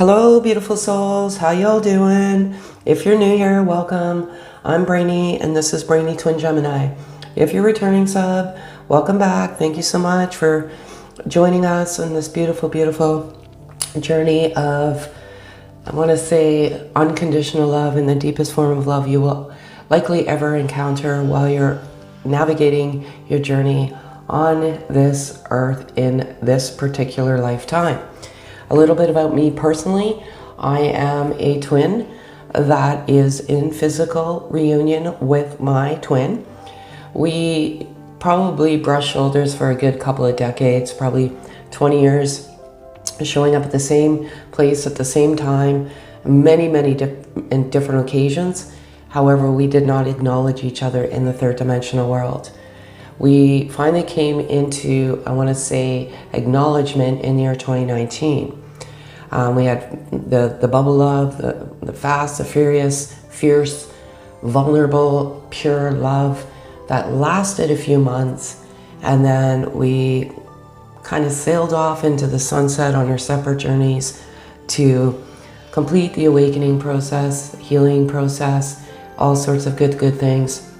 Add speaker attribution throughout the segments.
Speaker 1: Hello, beautiful souls. How y'all doing? If you're new here, welcome. I'm Brainy, and this is Brainy Twin Gemini. If you're returning sub, welcome back. Thank you so much for joining us on this beautiful, beautiful journey of, I want to say, unconditional love and the deepest form of love you will likely ever encounter while you're navigating your journey on this earth in this particular lifetime. A little bit about me personally. I am a twin that is in physical reunion with my twin. We probably brushed shoulders for a good couple of decades, probably 20 years, showing up at the same place at the same time, many different occasions. However, we did not acknowledge each other in the third dimensional world. We finally came into, I want to say, acknowledgement in the year 2019. We had the bubble love, the fast, the furious, fierce, vulnerable, pure love that lasted a few months. And then we kind of sailed off into the sunset on our separate journeys to complete the awakening process, healing process, all sorts of good things.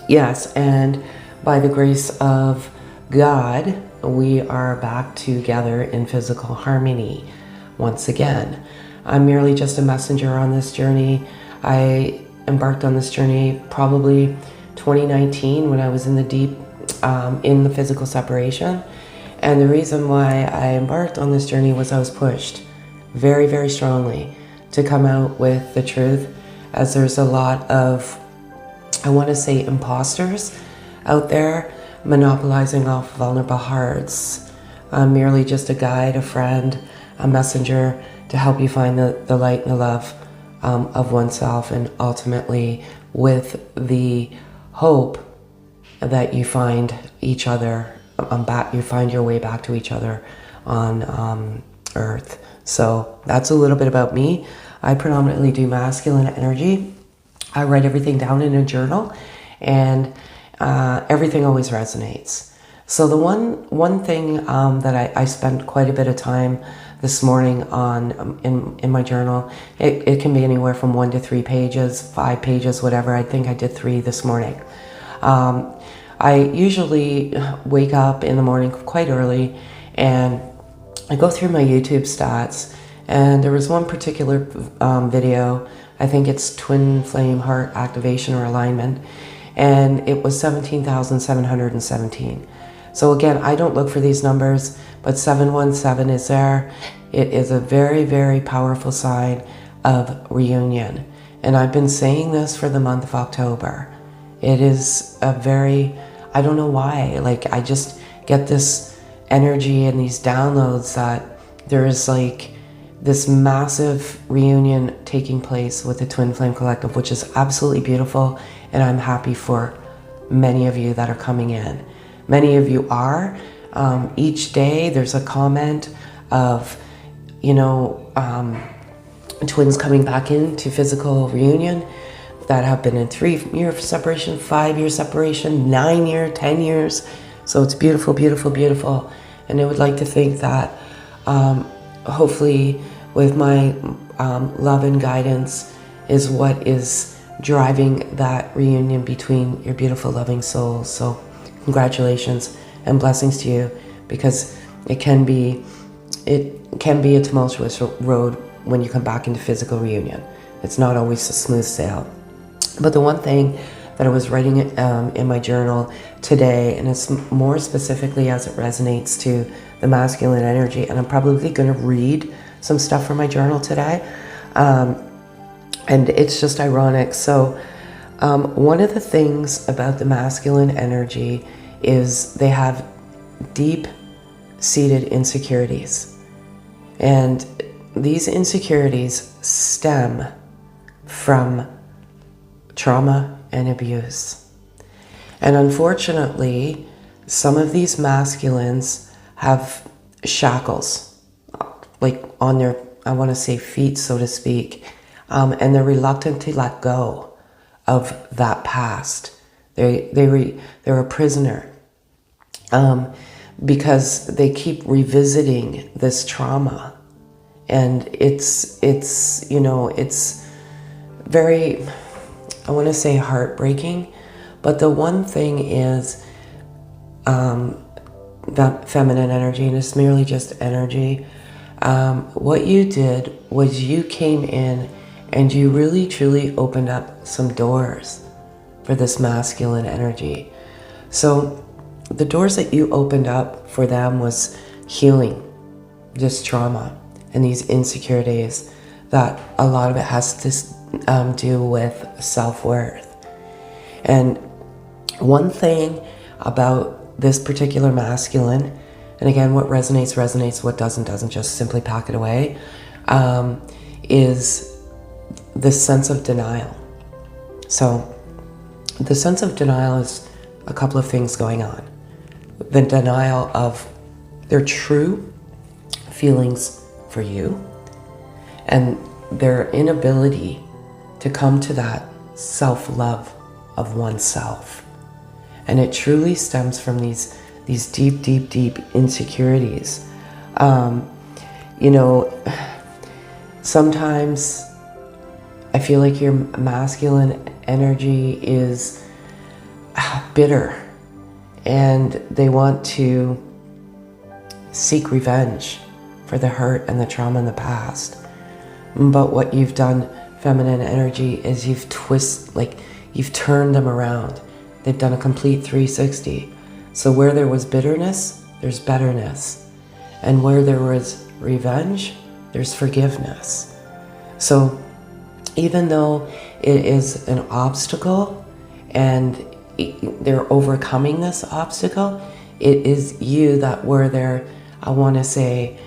Speaker 1: Yes, and by the grace of God, we are back together in physical harmony once again. I'm merely just a messenger on this journey. I embarked on this journey probably 2019 when I was in the deep, in the physical separation. And the reason why I embarked on this journey was I was pushed very strongly to come out with the truth, as there's a lot of, I want to say, imposters out there monopolizing off vulnerable hearts. I'm merely just a guide, a friend, a messenger to help you find the light and the love of oneself, and ultimately with the hope that you find each other, you find your way back to each other on earth. So that's a little bit about me. I predominantly do masculine energy. I write everything down in a journal, and everything always resonates. So the one thing that I spent quite a bit of time this morning on in my journal, it can be anywhere from 1 to 3 pages, 5 pages, whatever. I think I did 3 this morning. I usually wake up in the morning quite early, and I go through my YouTube stats, and there was one particular video, I think it's twin flame heart activation or alignment, and it was 17,717. So again, I don't look for these numbers, but 717 is there. It is a very powerful sign of reunion. And I've been saying this for the month of October. It is a very, I don't know why, like I just get this energy and these downloads that there is like this massive reunion taking place with the Twin Flame Collective, which is absolutely beautiful. And I'm happy for many of you that are coming in. Many of you are. Each day there's a comment of, you know, twins coming back into physical reunion that have been in 3-year separation, 5-year separation, 9-year, 10 years. So it's beautiful. And I would like to think that hopefully with my love and guidance is what is driving that reunion between your beautiful loving souls. So congratulations and blessings to you, because it can be a tumultuous road when you come back into physical reunion. It's not always a smooth sail. But the one thing that I was writing in my journal today, and it's more specifically as it resonates to the masculine energy, and I'm probably going to read some stuff from my journal today, and it's just ironic. So one of the things about the masculine energy is they have deep-seated insecurities. And these insecurities stem from trauma and abuse. And unfortunately, some of these masculines have shackles, like on their, I want to say, feet, so to speak, and they're reluctant to let go of that past. They're a prisoner because they keep revisiting this trauma And it's you know, it's very, I want to say heartbreaking, but the one thing is that feminine energy, and it's merely just energy. What you did was you came in and you really truly opened up some doors for this masculine energy. So the doors that you opened up for them was healing this trauma and these insecurities, that a lot of it has to do with self-worth. And one thing about this particular masculine, and again, what resonates, resonates, what doesn't just simply pack it away, is this sense of denial. So the sense of denial is a couple of things going on. The denial of their true feelings for you and their inability to come to that self-love of oneself. And it truly stems from these deep insecurities. You know, sometimes I feel like your masculine energy is bitter and they want to seek revenge for the hurt and the trauma in the past. But what you've done, feminine energy, is you've turned them around. They've done a complete 360. So where there was bitterness, there's betterness. And where there was revenge, there's forgiveness. So even though it is an obstacle and they're overcoming this obstacle, it is you that were their, I want to say,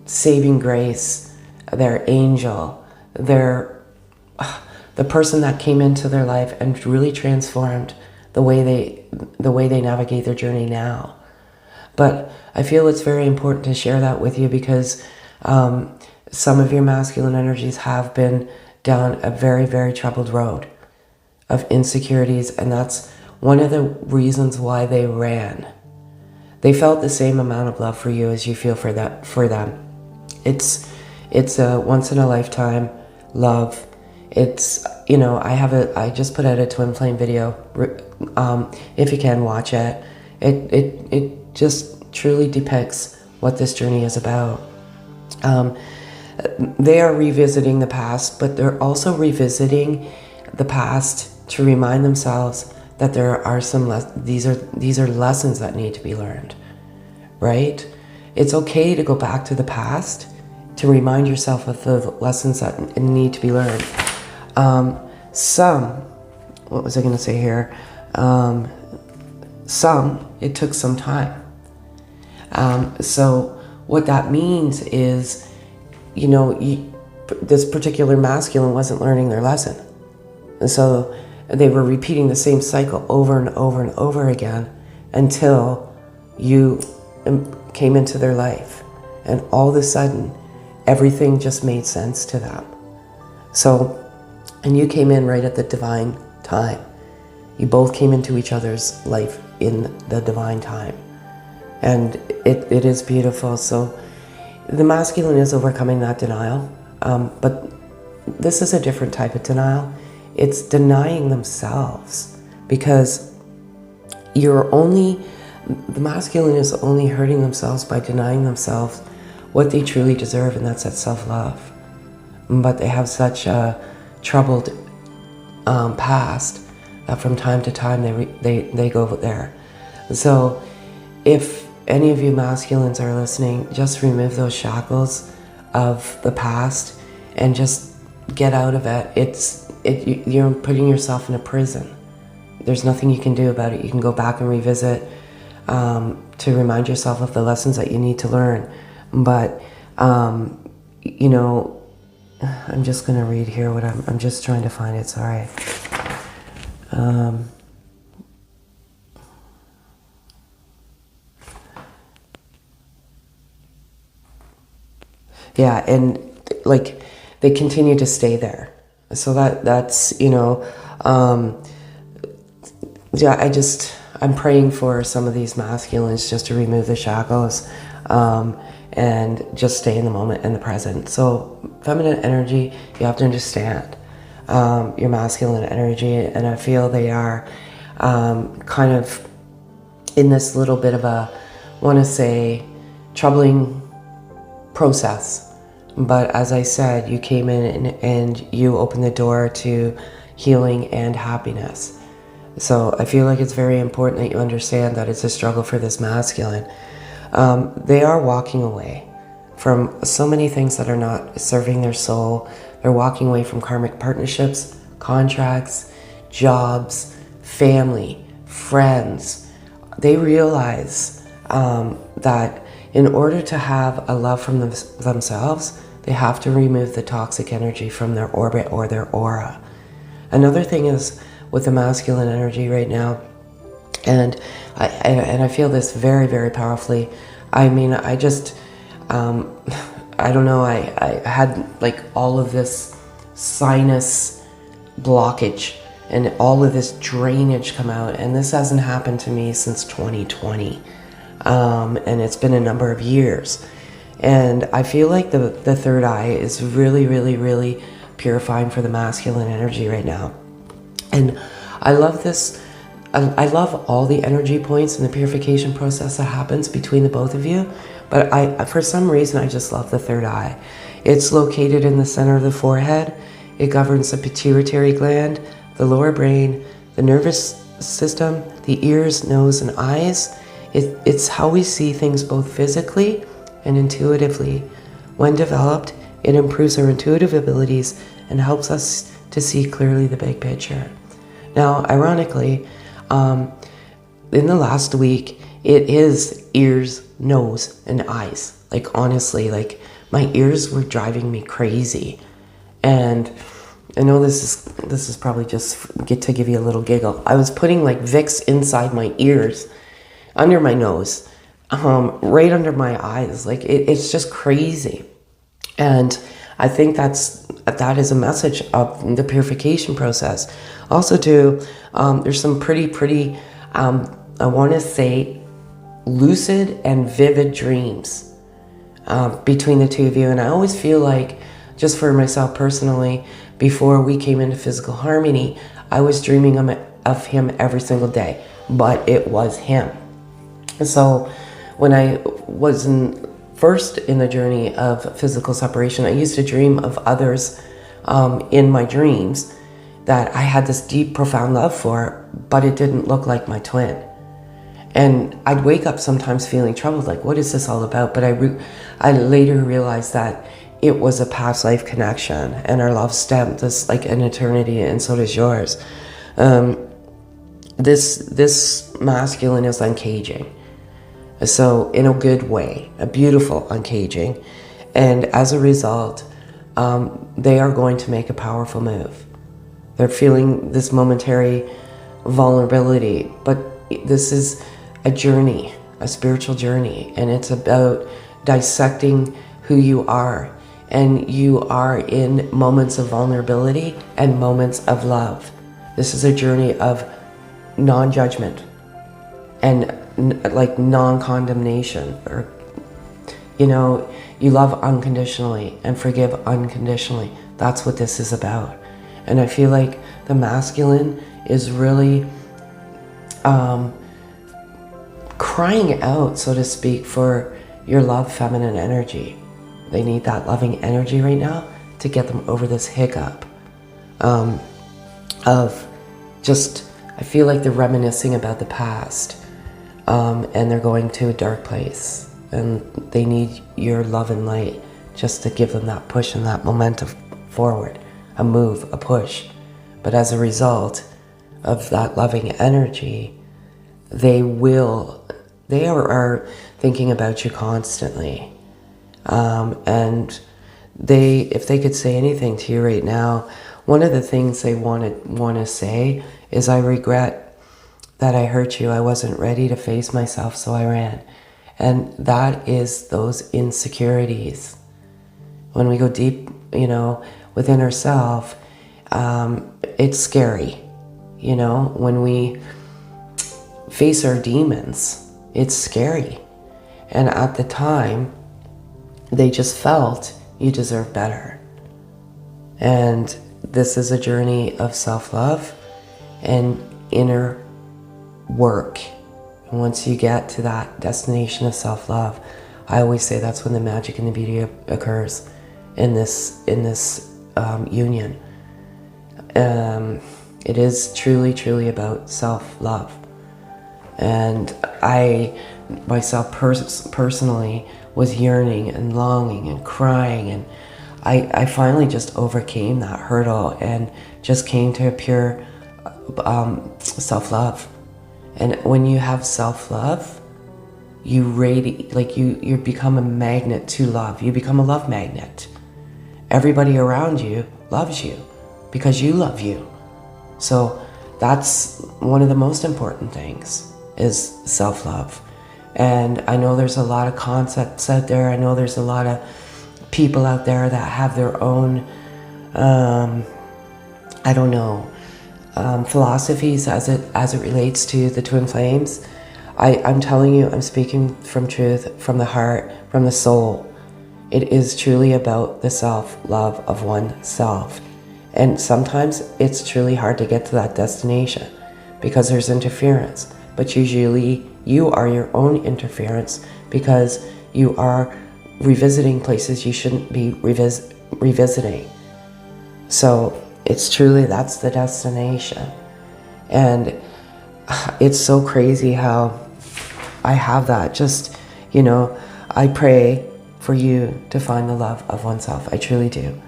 Speaker 1: saving grace, their angel, the person that came into their life and really transformed the way they navigate their journey now. But I feel it's very important to share that with you because some of your masculine energies have been down a very, very troubled road of insecurities, and that's one of the reasons why they ran. They felt the same amount of love for you as you feel for them. It's a once in a lifetime love. It's, you know, I just put out a twin flame video. If you can watch it, it just truly depicts what this journey is about. They are revisiting the past, but they're also revisiting the past to remind themselves that there are these are lessons that need to be learned, right? It's okay to go back to the past to remind yourself of the lessons that need to be learned. What was I going to say here? It took some time. So what that means is, you know, this particular masculine wasn't learning their lesson. And so they were repeating the same cycle over and over and over again until you came into their life. And all of a sudden, everything just made sense to them. So, and you came in right at the divine time. You both came into each other's life in the divine time. And it is beautiful. So the masculine is overcoming that denial. But this is a different type of denial. It's denying themselves, because the masculine is only hurting themselves by denying themselves what they truly deserve, and that's that self-love. But they have such a troubled past that from time to time they go there. So if any of you masculines are listening, just remove those shackles of the past and just get out of it. You're putting yourself in a prison. There's nothing you can do about it. You can go back and revisit to remind yourself of the lessons that you need to learn. But, you know, I'm just going to read here what I'm just trying to find it. Sorry. Yeah, and like they continue to stay there. So that's, you know, yeah, I'm praying for some of these masculines just to remove the shackles and just stay in the moment and the present. So feminine energy, you have to understand your masculine energy, and I feel they are kind of in this little bit of a, want to say, troubling process. But as I said, you came in and you opened the door to healing and happiness. So I feel like it's very important that you understand that it's a struggle for this masculine. They are walking away from so many things that are not serving their soul. They're walking away from karmic partnerships, contracts, jobs, family, friends. They realize that in order to have a love from themselves, they have to remove the toxic energy from their orbit or their aura. Another thing is with the masculine energy right now, and I feel this very, very powerfully. I mean, I just, I don't know, I had like all of this sinus blockage and all of this drainage come out, and this hasn't happened to me since 2020, and it's been a number of years. And I feel like the third eye is really, really, really purifying for the masculine energy right now. And I love this. I love all the energy points and the purification process that happens between the both of you. But for some reason, I just love the third eye. It's located in the center of the forehead. It governs the pituitary gland, the lower brain, the nervous system, the ears, nose, and eyes. It's how we see things both physically and intuitively. When developed, it improves our intuitive abilities and helps us to see clearly the big picture. Now, ironically, in the last week, it is ears, nose, and eyes. Like, honestly, like, my ears were driving me crazy. And I know this is probably just to give you a little giggle. I was putting like Vicks inside my ears, under my nose, right under my eyes. Like, it's just crazy. And I think that is a message of the purification process. Also too, there's some pretty, I want to say, lucid and vivid dreams between the two of you. And I always feel like, just for myself personally, before we came into physical harmony, I was dreaming of him every single day, but it was him. So when I was first in the journey of physical separation, I used to dream of others in my dreams that I had this deep, profound love for, but it didn't look like my twin. And I'd wake up sometimes feeling troubled, like, what is this all about? But I later realized that it was a past life connection, and our love stemmed this like an eternity, and so does yours. This masculine is uncaging. So in a good way, a beautiful uncaging. And as a result, they are going to make a powerful move. They're feeling this momentary vulnerability, but this is a journey, a spiritual journey, and it's about dissecting who you are. And you are in moments of vulnerability and moments of love. This is a journey of non-judgment and like non-condemnation, or, you know, you love unconditionally and forgive unconditionally. That's what this is about. And I feel like the masculine is really crying out, so to speak, for your love feminine energy. They need that loving energy right now to get them over this hiccup of just, I feel like they're reminiscing about the past, and they're going to a dark place, and they need your love and light just to give them that push and that momentum forward, a move, a push. But as a result of that loving energy, they are thinking about you constantly. And if they could say anything to you right now, one of the things they want to say is, I regret that I hurt you. I wasn't ready to face myself, so I ran. And that is those insecurities. When we go deep, within ourselves, it's scary. When we face our demons, it's scary. And at the time, they just felt you deserve better. And this is a journey of self-love and inner work. And once you get to that destination of self-love, I always say that's when the magic and the beauty occurs in this union. It is truly about self-love. And I myself personally was yearning and longing and crying, and I finally just overcame that hurdle and just came to a pure self-love. And when you have self-love, you you become a magnet to love. You become a love magnet. Everybody around you loves you because you love you. So that's one of the most important things, is self-love. And I know there's a lot of concepts out there. I know there's a lot of people out there that have their own, philosophies as it relates to the twin flames. I'm telling you, I'm speaking from truth, from the heart, from the soul. It is truly about the self-love of oneself. And sometimes it's truly hard to get to that destination because there's interference. But usually you are your own interference because you are revisiting places you shouldn't be revisiting. So it's truly, that's the destination. And it's so crazy how I have that. Just, I pray for you to find the love of oneself. I truly do.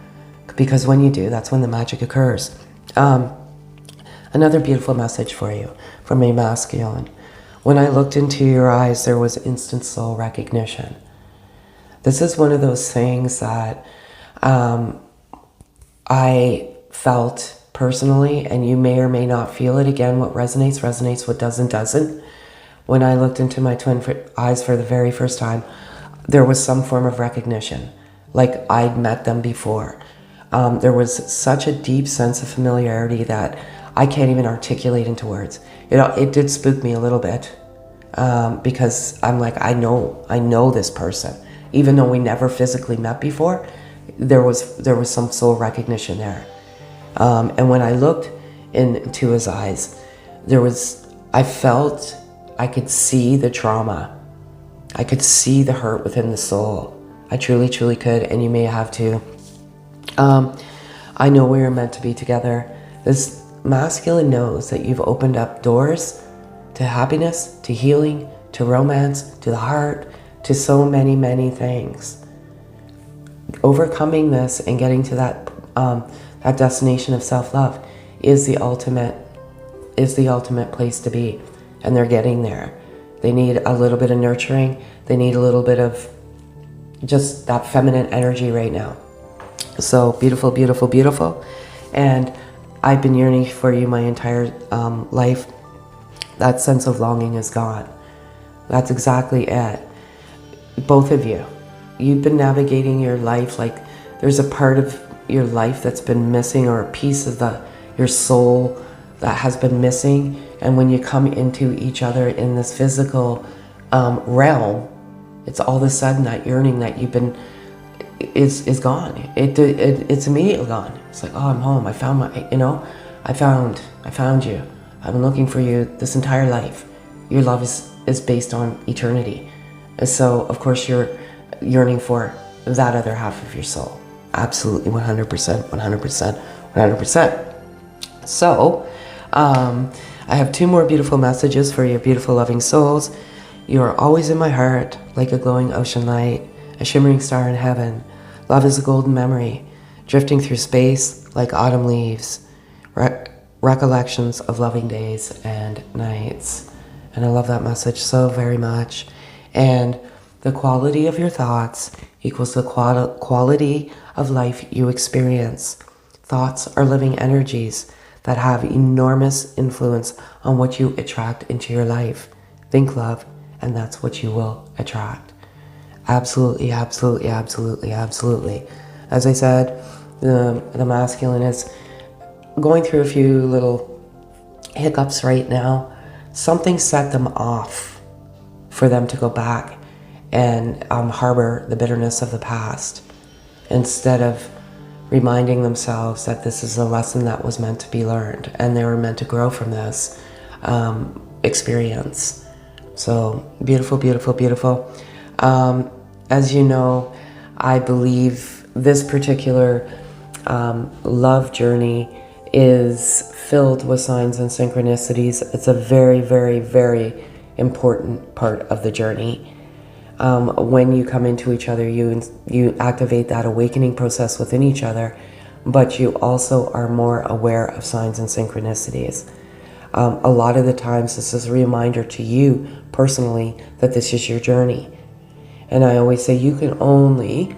Speaker 1: Because when you do, that's when the magic occurs. Another beautiful message for you from a masculine. When I looked into your eyes, there was instant soul recognition. This is one of those things that I felt personally, and you may or may not feel it. Again, what resonates, what doesn't. When I looked into my twin eyes for the very first time, there was some form of recognition, like I'd met them before. There was such a deep sense of familiarity that I can't even articulate into words. It did spook me a little bit because I'm like, I know this person. Even though we never physically met before, there was some soul recognition there. And when I looked into his eyes, I felt, I could see the trauma. I could see the hurt within the soul. I truly could, and you may have too. I know we were meant to be together. This masculine knows that you've opened up doors to happiness, to healing, to romance, to the heart, to so many things. Overcoming this and getting to that destination of self-love is the ultimate place to be, and they're getting there. They need a little bit of nurturing. They need a little bit of just that feminine energy right now. So beautiful. And I've been yearning for you my entire life. That sense of longing is gone. That's exactly it. Both of you. You've been navigating your life like there's a part of your life that's been missing, or a piece of your soul that has been missing. And when you come into each other in this physical realm, it's all of a sudden that yearning that you've been is gone. It's immediately gone. It's like, oh, I'm home. I found I found you. I've been looking for you this entire life. Your love is based on eternity. And so, of course, you're yearning for that other half of your soul. Absolutely, 100%. So, I have two more beautiful messages for your beautiful loving souls. You are always in my heart, like a glowing ocean light, a shimmering star in heaven. Love is a golden memory, drifting through space like autumn leaves, recollections of loving days and nights. And I love that message so very much. And the quality of your thoughts equals the quality of life you experience. Thoughts are living energies that have enormous influence on what you attract into your life. Think love, and that's what you will attract. Absolutely. As I said, the masculine is going through a few little hiccups right now. Something set them off for them to go back and harbor the bitterness of the past, instead of reminding themselves that this is a lesson that was meant to be learned and they were meant to grow from this experience. So beautiful, beautiful, beautiful. As you know, I believe this particular love journey is filled with signs and synchronicities. It's a very, very, very important part of the journey. When you come into each other, you activate that awakening process within each other, but you also are more aware of signs and synchronicities. A lot of the times this is a reminder to you personally that this is your journey. And I always say you can only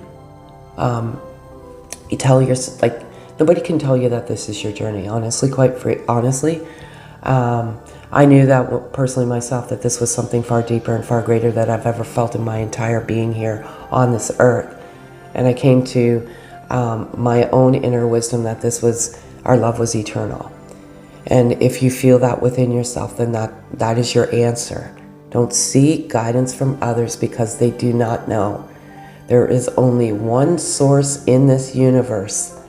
Speaker 1: tell your, like, nobody can tell you that this is your journey, honestly, honestly. I knew that personally myself, that this was something far deeper and far greater that I've ever felt in my entire being here on this earth. And I came to my own inner wisdom that this was, our love was eternal. And if you feel that within yourself, then that is your answer. Don't seek guidance from others because they do not know. There is only one source in this universe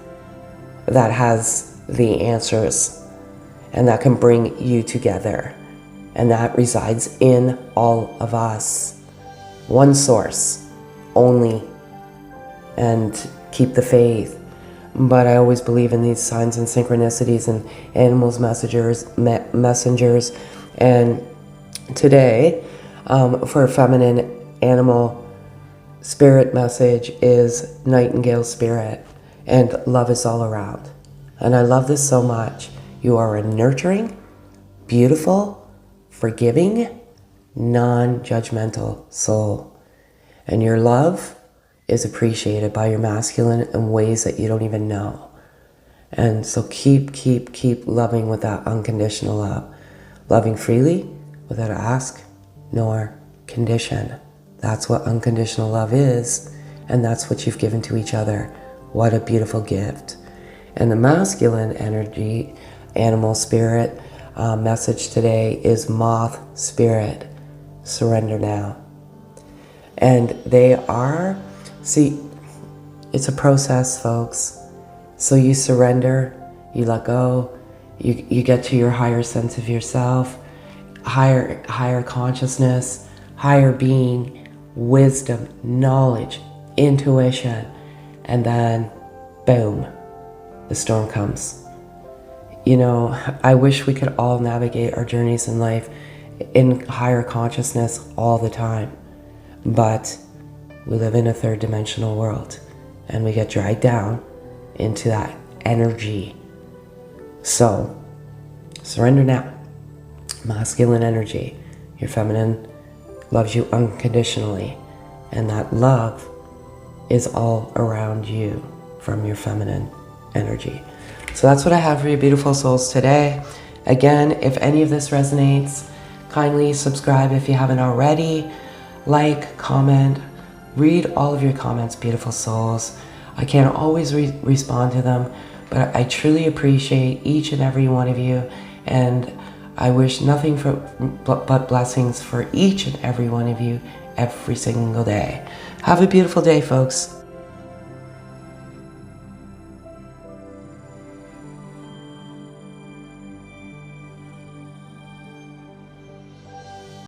Speaker 1: that has the answers and that can bring you together. And that resides in all of us. One source only. And keep the faith. But I always believe in these signs and synchronicities and animals, messengers. And today, for a feminine animal spirit message is nightingale spirit. And love is all around. And I love this so much. You are a nurturing, beautiful, forgiving, non-judgmental soul. And your love is appreciated by your masculine in ways that you don't even know. And so keep loving with that unconditional love. Loving freely without ask nor condition. That's what unconditional love is. And that's what you've given to each other. What a beautiful gift. And the masculine energy, animal spirit message today is moth spirit. Surrender now. And they are, see, it's a process, folks. So you surrender, you let go, you get to your higher sense of yourself, higher consciousness, higher being, wisdom, knowledge, intuition, and then boom, the storm comes. You know, I wish we could all navigate our journeys in life in higher consciousness all the time. But we live in a third dimensional world and we get dragged down into that energy. So, surrender now. Masculine energy. Your feminine loves you unconditionally. And that love is all around you from your feminine energy. So that's what I have for you, beautiful souls, today. Again, if any of this resonates, kindly subscribe if you haven't already. Like, comment, read all of your comments, beautiful souls. I can't always respond to them, but I truly appreciate each and every one of you. And I wish nothing but blessings for each and every one of you every single day. Have a beautiful day, folks.